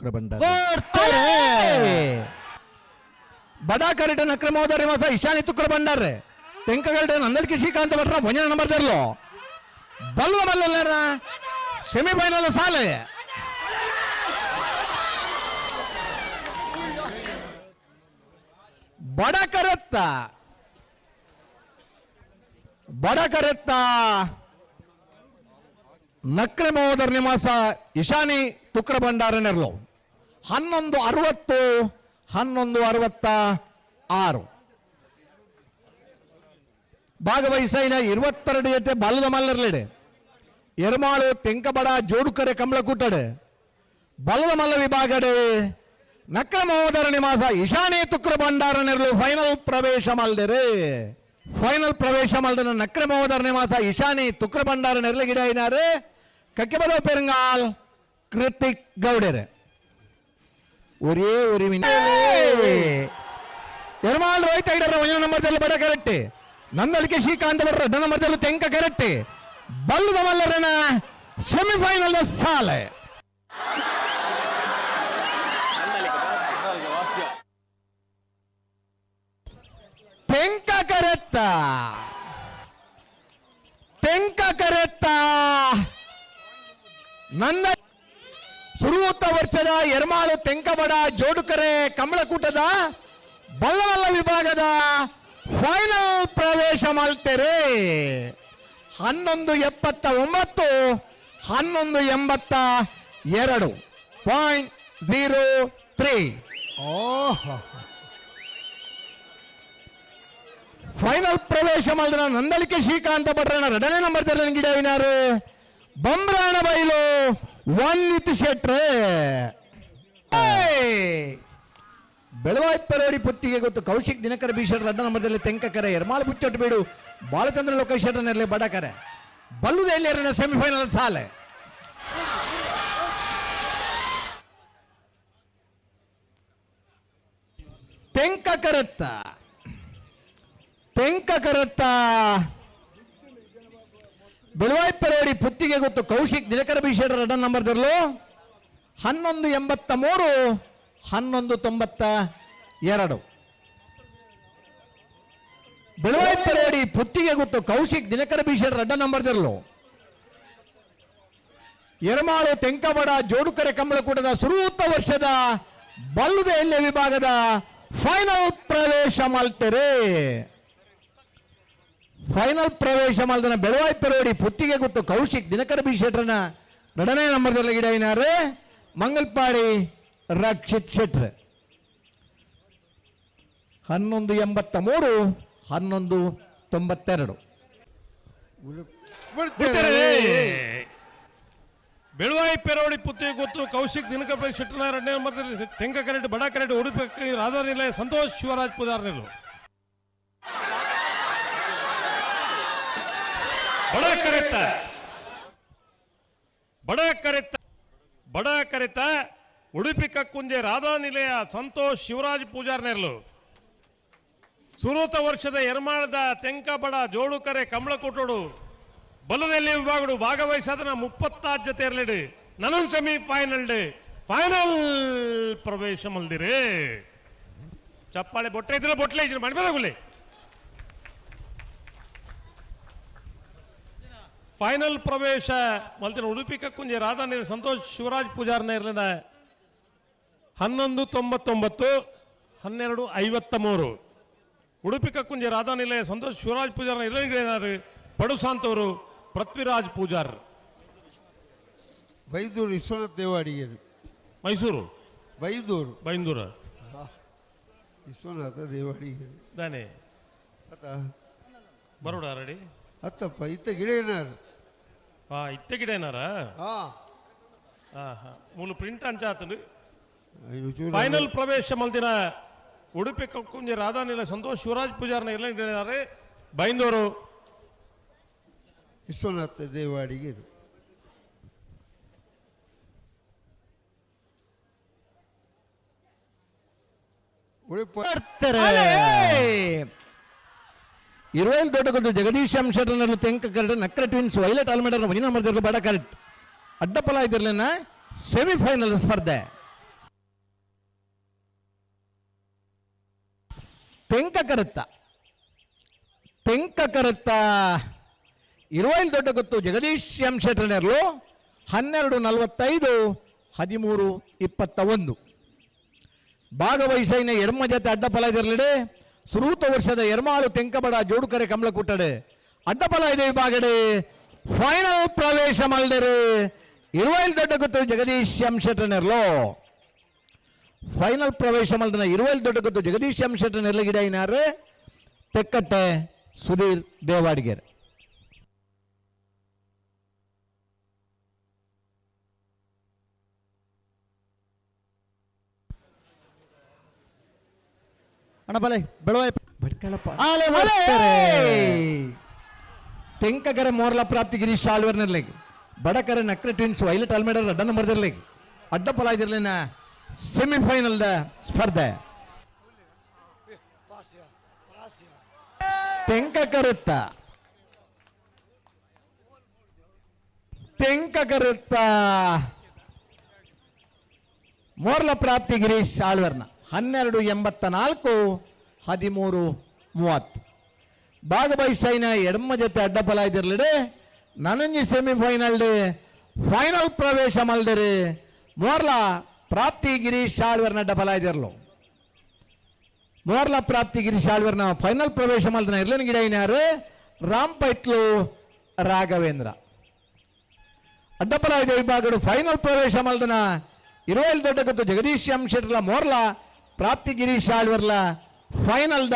ತುಕ್ರ ಬಂಡ ಬಡಾ ಕರೆಕ್ಟ್ ನಕ್ರಮೋದರಿ ಮಾಸ ಇಶಾನಿ ತುಕ್ರ ಬಂಡಾರೆ ತೆಂಕ ಕರೆಕ್ಟ್ ನಂದಲ್ಕಿ ಶ್ರೀಕಾಂತ ಭಟ್ರ ಭಂಜನ ನಂಬರ್ ತರಲು ಬಲ್ವ ಮಲ್ಲ ಸೆಮಿಫೈನಲ್ ಸಾಲೆ ಬಡ ಕರೆತ್ತ ನಕ್ರೆ ಮಹೋದರ ನಿವಾಸ ಇಶಾನಿ ತುಕ್ರ ಭಂಡಾರನೆರಲು 11:60 11:66 ಭಾಗವಹಿಸಿನ 22 ಜೊತೆ ಬಾಲದ ಮಲ್ಲರ್ಲಿಡೆ ಎರ್ಮಾಳು ತೆಂಕಬಡ ಜೋಡುಕರೆ ಕಮಲಕೂಟಡೆ ಬಲದ ಮಲ್ಲ ವಿಭಾಗಡೆ ನಕ್ರ ಮಹೋದರ ನಿವಾಸ ಇಶಾನಿ ತುಕ್ರ ಭಂಡಾರನೆರಲು ಫೈನಲ್ ಪ್ರವೇಶ ಮಲ್ದರೆ ನಕ್ರ ಮಹೋದರ ನಿವಾಸ ಇಶಾನಿ ತುಕ್ರ ಭಂಡಾರನೆರಲು ಗಿಡ ಐನಾರೆ ಕಕ್ಕೆಬಲ ಪೆರುಂಗಾಲ್ ಕೃತಿಕ್ ಗೌಡರೆ ഒരേ ഒരു മിനിറ്റ് എർമാൾ റൈറ്റ് ആയിടറ ഒന്ന നമ്പർ തെല്ല ಬಡ ಕರೆಕ್ಟ್ ನಂದಲ್ಕೆ ಶ್ರೀಕಾಂತ ಬರ red number ತೆಲ್ಲ Tenka correct ಬಲ್ಲದ ಮಲ್ಲರನ semifinal ಸಾಲೆ ತೆಂಕ ಕರೆತ್ತ ನನ್ನ ಸುರುವತ್ತ ವರ್ಷದ ಎರ್ಮಾಳು ತೆಂಕಬಡ ಜೋಡುಕರೆ ಕಮಲಕೂಟದ ಬಲ್ಲವಲ್ಲ ವಿಭಾಗದ ಫೈನಲ್ ಪ್ರವೇಶ ಮಾಡ್ತಾರೆ 11:79 11:82.03 ಫೈನಲ್ ಪ್ರವೇಶ ಮಾಡಿದ ನಂದಲಿಕೆ ಶ್ರೀಕಾಂತ ಭಟ್ರನ 2ನೇ ನಂಬರ್ ತೆಲ್ಲ ಗಿಡ ಐನಾರು ಬಂಬ್ರಾಣ ಬೈಲು ವನ್ನಿತ್ ಶೆಟ್ರೆ ಬೆಳವಾಯ್ಪರೋಡಿ ಪುತ್ತಿಗೆ ಗೊತ್ತು ಕೌಶಿಕ್ ದಿನಕರ ಭೀಷಣ 2ನೇ ನಂಬರ್ದಲ್ಲಿ ತೆಂಕಕರೆ ಎರ್ಮಾಲ್ ಬುಚ್ಚೊಟ್ಟು ಬೀಡು ಬಾಲಚಂದ್ರ ಲೋಕೇಶ್ ಶೆಟ್ಟರ್ನಲ್ಲಿ ಬಡಕರೆ ಬಲ್ಲುದೆಲ್ಲಿ ಸೆಮಿಫೈನಲ್ ಸಾಲೆ ತೆಂಕ ಕರೆತ್ತ ಬೆಳವಾಯ್ಪರೋಡಿ ಪುತ್ತಿಗೆ ಗೊತ್ತು ಕೌಶಿಕ್ ದಿನಕರ ಭೀಷಣ 2ನೇ ನಂಬರ್ದಲ್ಲೂ 11:83 11:92 ಬೆಳವಾಯ್ಪರೋಡಿ ಪುತ್ತಿಗೆ ಗೊತ್ತು ಕೌಶಿಕ್ ದಿನಕರ ಭೀಷಣ 2ನೇ ನಂಬರ್ದಲ್ಲೂ ಎರ್ಮಾಳು ತೆಂಕಬಡ ಜೋಡುಕರೆ ಕಮಲಕೂಟದ ಸುರುವತ್ತ ವರ್ಷದ ಬಲ್ಲುದ ಎಲ್ಲೆ ವಿಭಾಗದ ಫೈನಲ್ ಪ್ರವೇಶ ಮಾಡ್ತಾರೆ ಫೈನಲ್ ಪ್ರವೇಶ ಮಾಡಿದ ಬೆಳವಾಯ್ಪರೋಡಿ ಪುತ್ತಿಗೆ ಗೊತ್ತು ಕೌಶಿಕ್ ದಿನಕರ ಭೀಷಣ 2ನೇ ನಂಬರ್ದಲ್ಲಿ ಗಿಡ ಐನಾರೆ ಮಂಗಲ್ಪಾಡಿ ರಕ್ಷಿತ್ ಶೆಟ್ರೆ 11:83 11:92 ಬೆಳವಾಯಿಪೆರೋಡಿ ಪುತ್ತಿಗೆ ಗೊತ್ತು ಕೌಶಿಕ್ ದಿನಕರ ಶೆಟ್ಟರ್ನ 2ನೇ ನಂಬರ್ದಲ್ಲಿ ತೆಂಕ ಕರೆಕ್ಟ್ ಬಡ ಕರೆಕ್ಟ್ ಉಡುಪಿ ರಾಧಾರ್ ನಿಲಯ ಸಂತೋಷ್ ಶಿವರಾಜ್ ಪೂಜಾರ್ ನೆರಲು ಬಡ ಕರೆತ ಉಡುಪಿ ಕಕ್ಕುಂಜೆ ರಾಧಾ ನಿಲಯ ಸಂತೋಷ್ ಶಿವರಾಜ್ ಪೂಜಾರ್ ನೆರಲು ಸುರೂತ ವರ್ಷದ ಎರ್ಮಾಳದ ತೆಂಕ ಬಡ ಜೋಡುಕರೆ ಕಮಲಕೂಟೋಡು ಬಲದಲ್ಲಿ ವಿಭಾಗಡು ಭಾಗವಹಿಸಾದನ 30 ಜೊತೆ ಇರಲಿಡು ನನನ್ ಸೆಮಿಫೈನಲ್ ಫೈನಲ್ ಪ್ರವೇಶ ಮಲ್ದಿರಿ ಚಪ್ಪಾಳೆ ಬೊಟ್ಟೆ ಇದ್ರೆ ಬೊಟ್ಲೆ ಇದ್ರೆ ಮಣ್ಮೇದಾಗುಲೆ ಫೈನಲ್ ಪ್ರವೇಶ ಮಲ್ತಿನ ಉಡುಪಿ ಕಕ್ಕುಂಜೆ ರಾಧಾ ನೀರು ಸಂತೋಷ್ ಶಿವರಾಜ್ ಪೂಜಾರ್ನ ಇರಲಿನ 11:99 12:53 ಉಡುಪಿ ಕಕ್ಕುಂಜೆ ರಾಧಾ ನಿಲಯ ಸಂತೋಷ್ ಶಿವರಾಜ್ ಪೂಜಾರ್ನ ಇರಲಿನ ಪಡುಸಾಂತವರು ಪೃಥ್ವಿರಾಜ್ ಪೂಜಾರ್ ಬೈದೂರು ವಿಶ್ವನಾಥ್ ದೇವಾಡಿಗೇರು ಮೈಸೂರು ಬೈಂದೂರು ವಿಶ್ವನಾಥ ದೇವಾಡಿಗೇರು ದಾನೆ ಅತ್ತ ಬರೋಡ ರೆಡಿ ಅತ್ತಪ್ಪ ಇತ್ತ ಗಿಡ ಏನಾರು ಇತ್ತೆ ಗಿಡ ಏನಾರ ಮೂಲ ಪ್ರಿಂಟ್ ಅಂಚಾತಂಡು ಫೈನಲ್ ಪ್ರವೇಶ ಮಲ್ದಿನ ಉಡುಪಿ ಕಕ್ಕುಂಜೆ ರಾಧಾ ನಿಲಯ ಸಂತೋಷ್ ಶಿವರಾಜ್ ಪೂಜಾರ್ನ ಇರಲಿದ್ದಾರೆ ಬೈಂದೂರು ವಿಶ್ವನಾಥ ದೇವಾಡಿಗೇರು ಇರುವಲ್ಲಿ ದೊಡ್ಡ Jagadish ಶೆಟ್ಟರ್ನಲ್ಲೂ Tenka correct ನಕ್ರ twins violet ಆಲ್ಮೆಂಡರ್ 1ನೇ number ಬಡ ಕರೆಕ್ಟ್ ಅಡ್ಡಪಲ ಇದ್ರಲಿನ ಸೆಮಿಫೈನಲ್ ಸ್ಪರ್ಧೆ ತೆಂಕ ಕರುತ್ತ 20 ದೊಡ್ಡ ಗೊತ್ತು ಜಗದೀಶ್ ಎಂ ಶೆಟ್ಟರ್ನೆರ್ಲು 12:45 13:21 ಭಾಗವಹಿಸೈನ ಎರ್ಮ ಜತೆ ಅಡ್ಡಫಲ ಇದರಲಿಡೆ ಸುರೂತ ವರ್ಷದ ಎರ್ಮಾಳು ತೆಂಕಬಡ ಜೋಡುಕರೆ ಕಮಲ ಕುಟ್ಟಡೆ ಅಡ್ಡಫಲ ಇದೆ ವಿಭಾಗಡೆ ಫೈನಲ್ ಪ್ರವೇಶ ಮಲ್ದರೆ 20 ದೊಡ್ಡ ಗೊತ್ತು ಜಗದೀಶ್ ಎಂ ಶೆಟ್ಟರ್ನೆರ್ಲು ಫೈನಲ್ ಪ್ರವೇಶ ಮಲ್ದನ 20 ದೊಡ್ಡ ಗೊತ್ತು ಜಗದೀಶ್ ಎಂ ಶೆಟ್ಟರ್ನೆರ್ಲ ಗಿಡ ಇನಾರೆ ತೆಕ್ಕಟ್ಟೆ ಸುಧೀರ್ ದೇವಾಡಿಗೆರೆ. ಅಣ್ಣ ಬಲೆ ಬೆಳವಾಯ ಭಟ್ಕಳಪ್ಪ ತೆಂಕಗರ ಮೋರ್ಲ ಪ್ರಾಪ್ತಿ ಗಿರೀಶ್ ಆಳ್ವರ್ನರ್ಲೆಗ್ ಬಡಕರ ನಕ್ರೆ ಟ್ವಿನ್ಸ್ ವೈಲೆಟ್ ಆಲ್ಮೇಡರ್ ಅಡ್ಡ ನಂಬರ್ದರ್ಲೆಗ್ ಅಡ್ಡಫಲ ಇದಿರ್ಲಿನ ಸೆಮಿಫೈನಲ್ ಸ್ಪರ್ಧೆ ತೆಂಕ ಕರುತ್ತ ಮೋರ್ಲ ಪ್ರಾಪ್ತಿ ಗಿರೀಶ್ ಆಳ್ವರ್ನ 12:84 13:30 ಭಾಗವಹಿಸೈನ ಎಡಮ್ಮ ಜೊತೆ ಅಡ್ಡಫಲ ಇದಿರ್ಲಿಡೆ ನನಂಜಿ ಸೆಮಿಫೈನಲ್ ಫೈನಲ್ ಪ್ರವೇಶ ಮಲ್ದರೆ ಮೋರ್ಲ ಪ್ರಾಪ್ತಿ ಗಿರೀಶ್ ಆಳ್ವರ್ನ ಅಡ್ಡಫಲ ಇದಿರ್ಲು ಮೋರ್ಲ ಪ್ರಾಪ್ತಿ ಗಿರೀಶ್ ಆಳ್ವರ್ನ ಫೈನಲ್ ಪ್ರವೇಶ ಮಲ್ದನ ಇರ್ಲಿನ ಗಿಡ ಇನ್ಯಾರು ರಾಮ್ ಪೈಟ್ಲು ರಾಘವೇಂದ್ರ ಅಡ್ಡಫಲ ಇದೆ ವಿಭಾಗಡು ಫೈನಲ್ ಪ್ರವೇಶ ಮಲ್ದನ 20 ದೊಡ್ಡ ಗೊತ್ತು ಜಗದೀಶ್ ಎಂ ಶೆಟ್ಟರ್ಲ ಮೋರ್ಲ ಪ್ರಾಪ್ತಿ ಗಿರೀಶ್ ಆಳ್ವರ್ಲ ಫೈನಲ್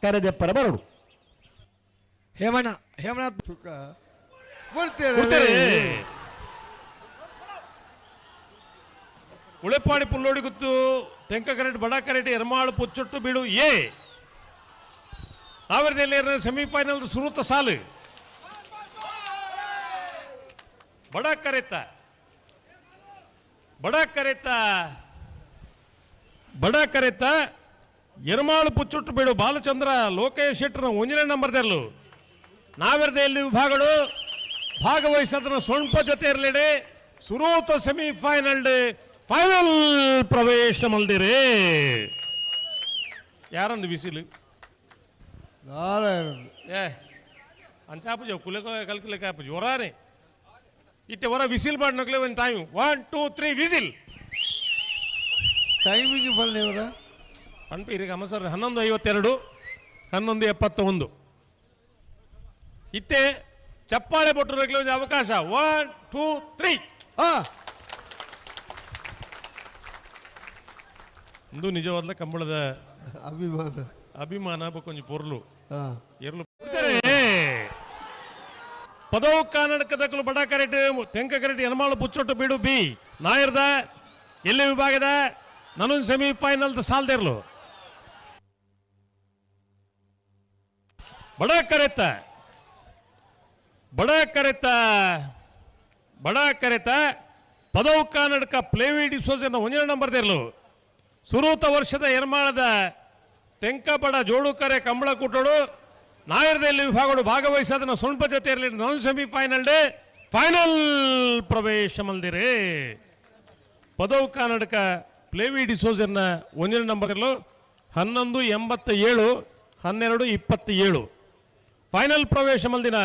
ಕರೆದೆಪ್ಪರ ಬರಡು ಹೇಮಣ್ಣ ಸುಖ ಕೊಡ್ತೇನೆ ಉಳೆಪಾಡಿ ಪುಲ್ಲೋಡಿ ಗುತ್ತು ತೆಂಕ ಕರೆಟ್ ಬಡ ಕರೆಟ್ ಎರ್ಮಾಳು ಪುಚ್ಚೊಟ್ಟು ಬೀಡು ಎ ಆವರದಲ್ಲಿ ಸೆಮಿಫೈನಲ್ ಸುರುತ ಸಾಲು ಬಡ ಕರೆತ ಎರ್ಮಾಳು ಪುಚ್ಚೊಟ್ಟು ಬೀಡು ಬಾಲಚಂದ್ರ ಲೋಕೇಶ್ ಶೆಟ್ಟರ್ನ 1ನೇ ನಂಬರ್ದಲ್ಲೂ ನಾವೆರದಲ್ಲಿ ವಿಭಾಗಗಳು ಭಾಗವಹಿಸೋದನ್ನ ಸ್ವಲ್ಪ ಜೊತೆ ಇರಲಿಡೆ ಸುರೂತ ಸೆಮಿಫೈನಲ್ ಫೈನಲ್ ಪ್ರವೇಶ ಮಲ್ದಿರಿ ಯಾರಂದು ವಿಸಿಲು ಏ ಅಂಚಾಪುಜ ಕುಲೆ ಕಲ್ಕಲೆ ಕಾಪುಜಿ ಹೊರಾನೆ ಇತ್ತೆ ಹೊರ ವಿಸಿಲ್ ಮಾಡಿ ನಕ್ಲೆ ಒಂದು ಟೈಮ್ 1 2 3 ವಿಸಿಲ್ ಟೈಮಿಗೆ ಬರಲಿವರ ಅನ್ಪಿ ಈಗ ಸರ್ 11:52 11:71 ಇತ್ತೆ ಚಪ್ಪಾಳೆ ಕೊಟ್ಟರು ಒಂದು ಅವಕಾಶ 1 2 3 ಇಂದು ನಿಜವಾದ ಕಂಬಳದ ಅಭಿಮಾನ ಕೊಂಚ ಪೊರ್ಲು ಎರಲು ಪದವು ಕರ್ನಾಟಕದಕ್ಕಲು ಬಡ ಕರೆಟ್ ತೆಂಕ ಕರೆಟ್ ಎನಮಾಳು ಪುಚ್ಚೊಟ್ಟು ಬೀಡು ಬಿ ನಾಯರ್ದ ಎಲ್ಲಿ ವಿಭಾಗದ ನಾನು ಸೆಮಿಫೈನಲ್ ಸಾಲ್ದಿರ್ಲು ಬಡ ಕರೆತ ಪದವು ಕರ್ನಾಟಕ ಪ್ಲೇವಿ ಡಿಸೋಜನ 1ನೇ ನಂಬರ್ದಿರ್ಲು ಸುರೂತ ವರ್ಷದ ಎರ್ಮಾಳದ ತೆಂಕಬಡ ಜೋಡುಕರೆ ಕಂಬಳ ಕುಟ್ಟೋಡು ನಾಯರ್ದಲ್ಲಿ ವಿಭಾಗಗಳು ಭಾಗವಹಿಸೋದನ್ನ ಸ್ವಲ್ಪ ಜೊತೆ ಇರಲಿ ನಾನ್ ಸೆಮಿಫೈನಲ್ ಫೈನಲ್ ಪ್ರವೇಶ ಮಲ್ದಿರಿ ಪದವು ಕರ್ನಾಟಕ ಪ್ಲೇವಿ ಡಿಸೋಜನ್ನ 1ನೇ ನಂಬರ್ಲು 11:87 12:27 ಫೈನಲ್ ಪ್ರವೇಶ ಮಲ್ದಿನ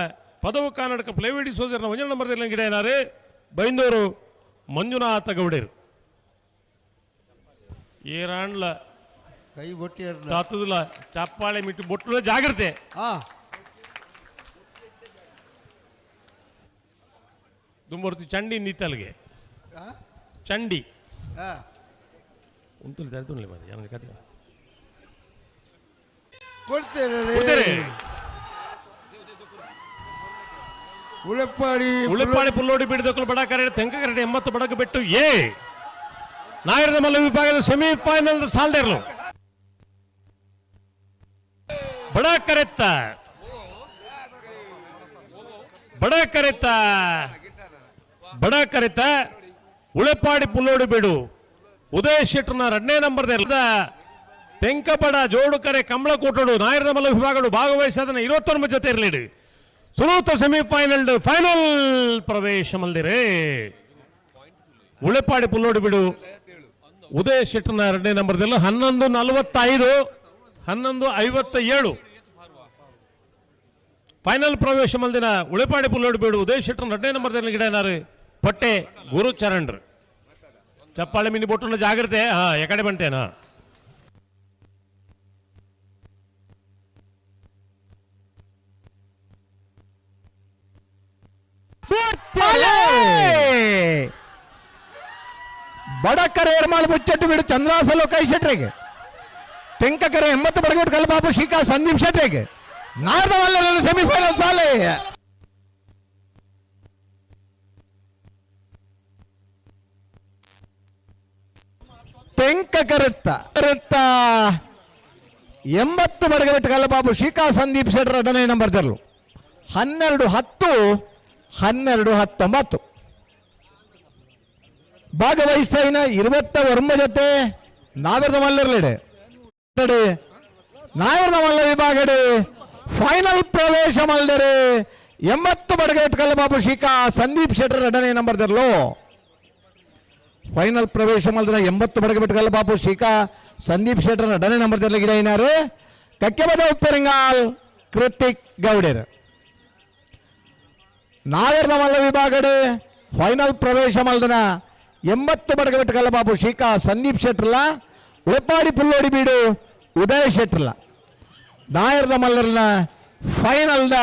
ಪದವು ಕರ್ನಾಟಕ ಪ್ಲೇವಿ ಡಿಸೋಜರ್ನ 1ನೇ ನಂಬರ್ದಲ್ಲಿ ಗಿಡ ಏನಾರೆ ಬೈಂದೂರು ಮಂಜುನಾಥ ಗೌಡರು ಏರಾಣ್ಲ ಕೈ ಬೊಟ್ಟಿ ತಾತುದಿಲ್ಲ ಚಪ್ಪಾಳೆ ಮಿಟ್ಟು ಬೊಟ್ಟು ಜಾಗ್ರತೆ ದುಂಬರ್ತಿ ಚಂಡಿ ನಿತ್ತಲ್ಗೆ ಚಂಡಿ ಉಂಟು ತರತುಣ್ಲಿ ಮತ್ತೆ ನನಗೆ ಕತೆ ಕೊಡ್ತೇನೆ ಉಳೆಪ್ಪಾಡಿ ಪುಲ್ಲೋಡಿ ಬಿಡದಕ್ಕಲು ಬಡ ಕರೆ ತೆಂಕ ಕರೆ 80 ಬಡಕು ಬಿಟ್ಟು ಎ ನಾಯರದ ಮಲ್ಲ ವಿಭಾಗದ ಸೆಮಿಫೈನಲ್ ಸಾಲ್ದಿರ್ಲು ಬಡ ಕರೆತ ಉಳೆಪ್ಪಾಡಿ ಪುಲ್ಲೋಡಿ ಬಿಡು ಉದಯ್ ಶೆಟ್ಟರ್ನ 2ನೇ ನಂಬರ್ದ ತೆಂಕಬಡ ಜೋಡುಕರೆ ಕಂಬಳ ಕೂಟೋಡು ನಾಯರದ ಮಲ್ಲ ವಿಭಾಗಗಳು ಭಾಗವಹಿಸೋದನ್ನ 29 ಜೊತೆ ಇರಲಿಡಿ ಸುರೂತ ಸೆಮಿಫೈನಲ್ ಫೈನಲ್ ಪ್ರವೇಶ ಮಲ್ದಿರೆ ಉಳೆಪಾಡಿ ಪುಲ್ಲೋಡಿ ಬಿಡು ಉದಯ್ ಶೆಟ್ಟರ್ನ 2ನೇ ನಂಬರ್ದಲ್ಲೂ 11:45 11:57 ಫೈನಲ್ ಪ್ರವೇಶ ಮಲ್ದಿನ ಉಳಿಪಾಡಿ ಪುಲ್ಲೋಡಿ ಬೀಡು ಉದಯ್ ಶೆಟ್ಟರ್ 2ನೇ ನಂಬರ್ದಲ್ಲಿ ಗಿಡನಾರು ಪಟ್ಟೆ ಗುರುಚರಣ್ರು ಚಪ್ಪಾಳೆ ಮಿನಿ ಬೊಟ್ಟುನ ಜಾಗ್ರತೆ ಎಕಡೆ ಬಂಟೇನಾ ಬಡಕರೆ ಎರ್ಮಾಳು ಮುಚ್ಚಟ್ಟು ಬಿಡು ಚಂದ್ರಾಸಲು ಕೈ ಶೆಟ್ರಿಗೆ ತೆಂಕಕರೆ 80 ಬಡಗಟ್ಟು ಕಲ್ಬಾಬು ಶಿಖಾ ಸಂದೀಪ್ ಶೆಟ್ರಿಗೆ ನಾರ್ದವಲ್ಲ ಸೆಮಿಫೈನಲ್ ಸಾಲೆ ತೆಂಕ ಕರುತ್ತ 80 ಬಡಗಟ್ಟು ಕಲ್ಬಾಬು ಶಿಖಾ ಸಂದೀಪ್ ಶೆಟ್ರ 2ನೇ ನಂಬರ್ ತರಲು 12-10 12-19 ಭಾಗವಹಿಸ್ತಾಯಿನ 29 ಜೊತೆ ನಾವಿರದ ಮಲ್ಲರ್ಲಿಡೆ ನಾವಿರದ ಮಲ್ಲ ವಿಭಾಗಡೆ ಫೈನಲ್ ಪ್ರವೇಶ ಮಲ್ದರೆ 80 ಬಡಗಟ್ಟು ಕಲ್ಲಬಾಬು ಶಿಖಾ ಸಂದೀಪ್ ಶೆಟ್ಟರ್ 2ನೇ ನಂಬರ್ ತರಲು ಫೈನಲ್ ಪ್ರವೇಶ ಮಲ್ದರೆ 80 ಬಡಗಟ್ಟು ಕಲ್ಲಬಾಬು ಶಿಖಾ ಸಂದೀಪ್ ಶೆಟ್ಟರ್ 2ನೇ ನಂಬರ್ ತರಲಿ ಗಿಡ ಏನಾರು ಕಕ್ಕೆಬದ ಉಪ್ಪೆರಂಗಾಲ್ ಕೃತಿಕ್ ಗೌಡರ್ ನಾವಿರದ ಮಲ್ಲ ವಿಭಾಗಡೆ ಫೈನಲ್ ಪ್ರವೇಶ ಮಲ್ದನ 80 ಬಡಗಟ್ಟು ಕಲ್ಲಬಾಬು ಶಿಖಾ ಸಂದೀಪ್ ಶೆಟ್ರಲ್ಲ ಉಳಪಾಡಿ ಪುಲ್ಲೋಡಿ ಬೀಡು ಉದಯ ಶೆಟ್ರಲ್ಲ ನಾಯರ್ದ ಮಲ್ಲರ್ನ ಫೈನಲ್ದ